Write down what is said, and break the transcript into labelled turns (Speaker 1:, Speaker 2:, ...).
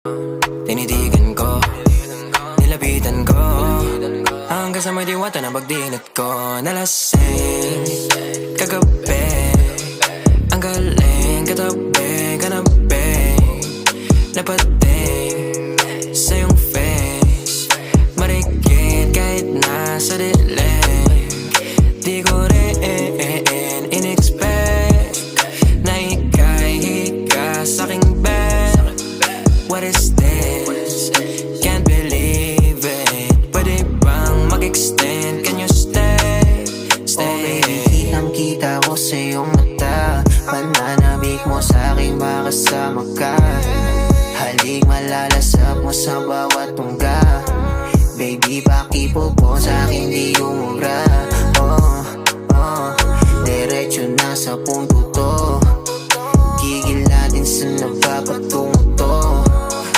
Speaker 1: Tinitigan ko, nilapitan ko, hanggang sa may diwata na pagdinat ko. Nalasing kagabi, ang galing katabi, kanabi, napating sa iyong face, marikit kahit nasa dilim. Di ko rin in-expect na ika'y hika sa'king bed. What is this? Can't believe it. Pwede bang mag-extend? Can you stay? Stay.
Speaker 2: Okay, kitang-kita ko sa iyong mata, pananabik mo sa'king makasama ka. Halik malalasap mo sa bawat tungga. Baby, pakipo po sa'kin di umubra. Diretso na sa punto